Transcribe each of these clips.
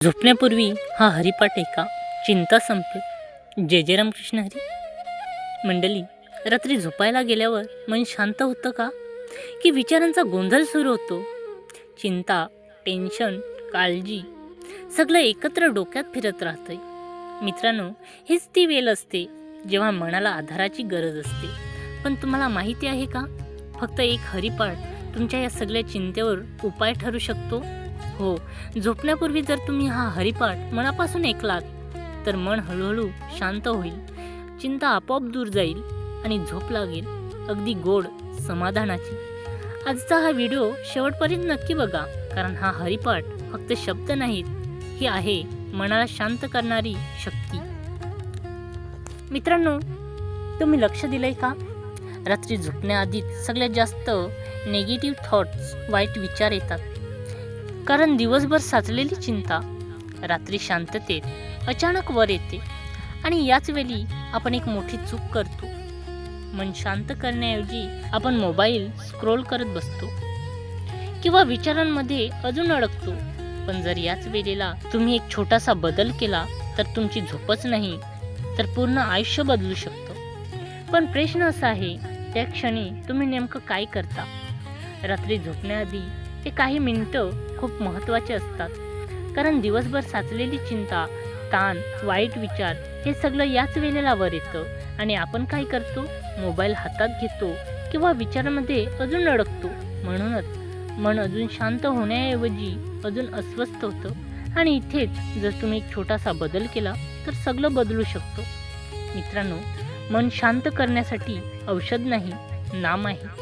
झोपण्यापूर्वी हा हरिपाठ ऐका, चिंता संपली. जय जय रामकृष्ण हरी. मंडळी, रात्री झोपायला गेल्यावर मन शांत होतं का, की विचारांचा गोंधळ सुरू होतो? चिंता, टेन्शन, काळजी सगळं एकत्र डोक्यात फिरत राहतंय. मित्रांनो, हीच ती वेळ असते जेव्हा मनाला आधाराची गरज असते. पण तुम्हाला माहिती आहे का, फक्त एक हरिपाठ तुमच्या या सगळ्या चिंतेवर उपाय ठरू शकतो. हो, झोपण्यापूर्वी जर तुम्ही हा हरिपाठ मनापासून ऐकलात तर मन हळूहळू शांत होईल, चिंता आपोआप दूर जाईल आणि झोप लागेल अगदी गोड समाधानाची. आजचा हा व्हिडिओ शेवटपर्यंत नक्की बघा, कारण हा हरिपाठ फक्त शब्द नाहीत, ही आहे मनाला शांत करणारी शक्ती. मित्रांनो, तुम्ही लक्ष दिलंय का, रात्री झोपण्याआधीच सगळ्यात जास्त नेगेटिव्ह थॉट्स, वाईट विचार येतात. कारण दिवसभर साचलेली चिंता रात्री शांततेत अचानक वर येते आणि याच वेळी आपण एक मोठी चूक करतो. मन शांत करण्याऐवजी आपण मोबाईल स्क्रोल करत बसतो किंवा विचारांमध्ये अजून अडकतो. पण जर याच वेळेला तुम्ही एक छोटासा बदल केला तर तुमची झोपच नाही तर पूर्ण आयुष्य बदलू शकतं. पण प्रश्न असा आहे, त्या क्षणी तुम्ही नेमकं काय करता? रात्री झोपण्याआधी ते काही मिनिटं खूप महत्त्वाचे असतात, कारण दिवसभर साचलेली चिंता, ताण, वाईट विचार हे सगळं याच वेळेला वर येतं आणि आपण काय करतो? मोबाईल हातात घेतो किंवा विचारांमध्ये अजून अडकतो. म्हणूनच मन अजून शांत होण्याऐवजी अजून अस्वस्थ होतं आणि इथेच जर तुम्ही एक छोटासा बदल केला तर सगळं बदलू शकतो. मित्रांनो, मन शांत करण्यासाठी औषध नाही, नाम आहे.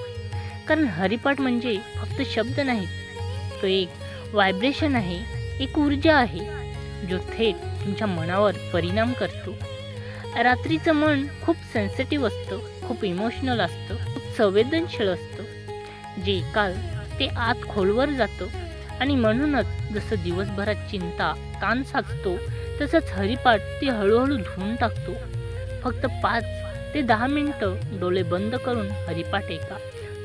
कारण हरिपाठ म्हणजे फक्त शब्द नाहीत, तो एक व्हायब्रेशन आहे, एक ऊर्जा आहे जो थेट तुमच्या मनावर परिणाम करतो. रात्रीचं मन खूप सेन्सिटिव्ह असतं, खूप इमोशनल असतं, खूप संवेदनशील असतं, जे काल ते आत खोलवर जातं आणि म्हणूनच जसं दिवसभरात चिंता, ताण साचतो तसंच हरिपाठ ते हळूहळू धुवून टाकतो. फक्त 5 ते 10 मिनिटं डोळे बंद करून हरिपाठ ऐका.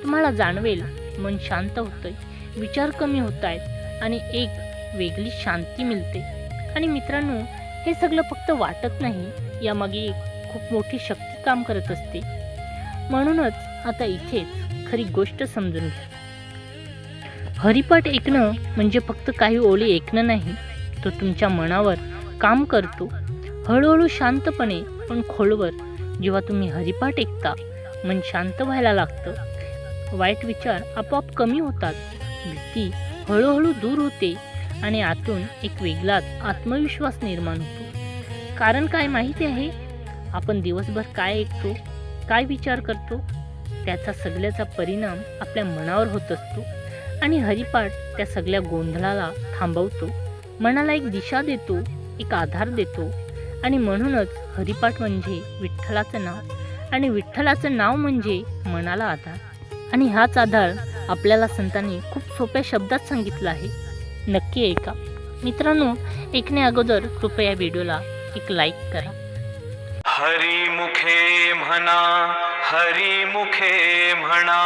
तुम्हाला जाणवेल मन शांत होतंय, विचार कमी होत आहेत आणि एक वेगळी शांती मिळते. आणि मित्रांनो, हे सगळं फक्त वाटत नाही, यामागे एक खूप मोठी शक्ती काम करत असते. म्हणूनच आता इथेच खरी गोष्ट समजून घ्या. हरिपाठ ऐकणं म्हणजे फक्त काही ओळी ऐकणं नाही, तो तुमच्या मनावर काम करतो, हळूहळू, शांतपणे पण खोलवर. जेव्हा तुम्ही हरिपाठ ऐकता, मन शांत व्हायला लागतं, वाईट विचार आपोआप कमी होतात, भीती हळूहळू दूर होते आणि आतून एक वेगळाच आत्मविश्वास निर्माण होतो. कारण काय माहिती आहे, आपण दिवसभर काय ऐकतो, काय विचार करतो, त्याचा सगळ्याचा परिणाम आपल्या मनावर होत असतो. आणि हरिपाठ त्या सगळ्या गोंधळाला थांबवतो, मनाला एक दिशा देतो, एक आधार देतो. आणि म्हणूनच हरिपाठ म्हणजे विठ्ठलाचं नाव, आणि विठ्ठलाचं नाव म्हणजे मनाला आधार. आणि हाच आधार आपल्याला संतांनी खूप सोप्या शब्दात सांगितलं आहे. नक्की ऐका. मित्रांनो, ऐकण्या अगोदर कृपया व्हिडिओला एक लाईक करा. हरिमुखे म्हणा, हरिमुखे म्हणा,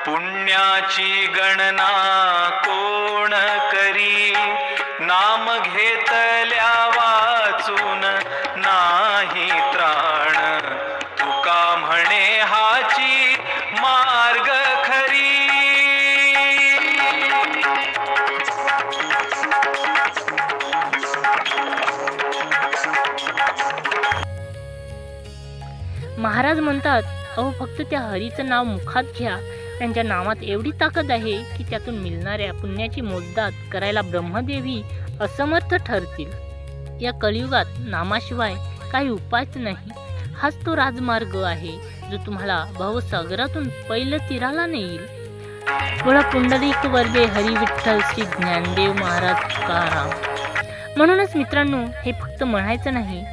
पुण्याची गणना कोण करी, नाम घेतल्या वाचून नाही त्राण, तुका म्हणे हाची मार्ग खरी. महाराज म्हणतात, अहो फक्त त्या हरीचं नाव मुखात घ्या, त्यांच्या नावात एवढी ताकद आहे की त्यातून मिळणाऱ्या पुण्याची मोजदाद करायला ब्रह्मदेवी असमर्थ ठरतील. या कलियुगात नामाशिवाय काही उपायच नाही. हाच तो राजमार्ग आहे जो तुम्हाला भवसागरातून पहिलं तीराला नेईल. बोला पुंडलिक वरदे हरी विठ्ठल श्री ज्ञानदेव महाराज तुकाराम. म्हणूनच मित्रांनो, हे फक्त म्हणायचं नाही,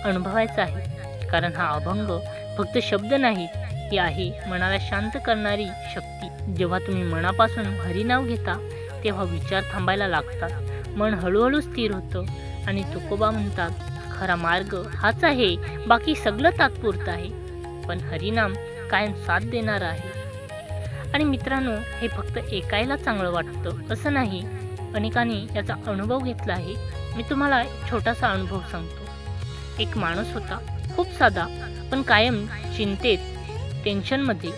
अनुभवायचं आहे. कारण हा अभंग फक्त शब्द नाही, ही आहे मनाला शांत करणारी शक्ती. जेव्हा तुम्ही मनापासून हरिनाव घेता तेव्हा विचार थांबायला लागतात, मन हळूहळू स्थिर होतं आणि तुकोबा म्हणतात, खरा मार्ग हाच आहे, बाकी सगळं तात्पुरतं आहे, पण हरिनाम कायम साथ देणार आहे. आणि मित्रांनो, हे फक्त ऐकायला चांगलं वाटतं असं नाही, अनेकांनी याचा अनुभव घेतला आहे. मी तुम्हाला एक छोटासा अनुभव सांगतो. एक माणूस होता, खूप साधा, पण कायम चिंतेत, टेन्शनमध्ये.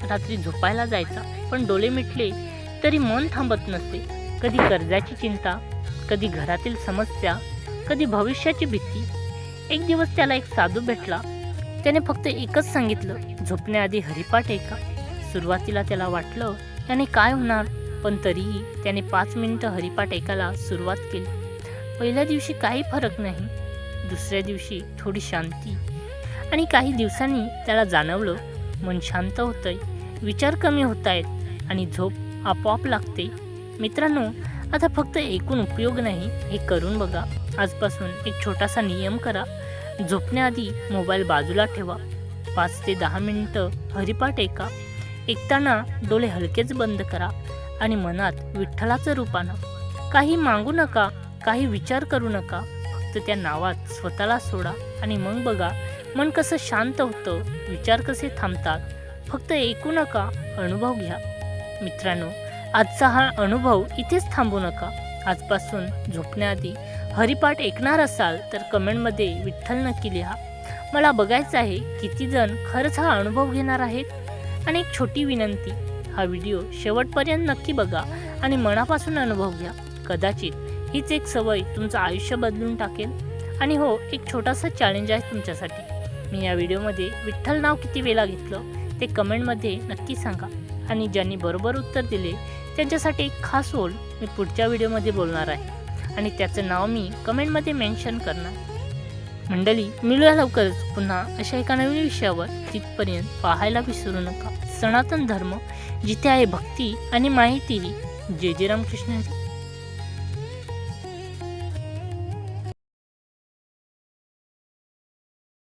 रात्री झोपायला जायचा, पण डोळे मिटले तरी मन थांबत नसे. कधी कर्जाची चिंता, कधी घरातील समस्या, कधी भविष्याची भीती. एक दिवस त्याला एक साधू भेटला. त्याने फक्त एकच सांगितलं, झोपण्याआधी हरिपाठ ऐका. सुरुवातीला त्याला वाटलं याने काय होणार, पण तरीही त्याने 5 मिनिटं हरिपाठ ऐकायला सुरुवात केली. पहिल्या दिवशी काही फरक नाही, दुसऱ्या दिवशी थोडी शांती, आणि काही दिवसांनी त्याला जाणवलं मन शांत होतंय, विचार कमी होत आहेत आणि झोप आपोआप लागते. मित्रांनो, आता फक्त ऐकून उपयोग नाही, हे करून बघा. आजपासून एक छोटासा नियम करा. झोपण्याआधी मोबाईल बाजूला ठेवा. 5 ते 10 मिनिटं हरिपाठ ऐका. ऐकताना डोळे हलकेच बंद करा आणि मनात विठ्ठलाचं रूप आणा. काही मागू नका, काही विचार करू नका. फक्त त्या नावात स्वतःला सोडा आणि मग बघा मन कसं शांत होतं, विचार कसे थांबतात. फक्त ऐकू नका, अनुभव घ्या. मित्रांनो, आजचा हा अनुभव इथेच थांबू नका. आजपासून झोपण्याआधी हरिपाठ ऐकणार असाल तर कमेंटमध्ये विठ्ठल नक्की लिहा. मला बघायचं आहे किती जण खरंच हा अनुभव घेणार आहेत. आणि एक छोटी विनंती, हा व्हिडिओ शेवटपर्यंत नक्की बघा आणि मनापासून अनुभव घ्या. कदाचित हीच एक सवय तुमचं आयुष्य बदलून टाकेल. आणि हो, एक छोटासा चॅलेंज आहे तुमच्यासाठी. मी या व्हिडिओमध्ये विठ्ठल नाव किती वेळा घेतलं ते कमेंटमध्ये नक्की सांगा. आणि ज्यांनी बरोबर उत्तर दिले त्यांच्यासाठी एक खास ओळ मी पुढच्या व्हिडिओमध्ये बोलणार आहे आणि त्याचं नाव मी कमेंटमध्ये मेन्शन करणार. मंडळी, मिळूया लवकरच पुन्हा अशा एका नवीन विषयावर. तिथपर्यंत पाहायला विसरू नका सनातन धर्म, जिथे आहे भक्ती आणि माहितीही. जय जय रामकृष्ण हरी.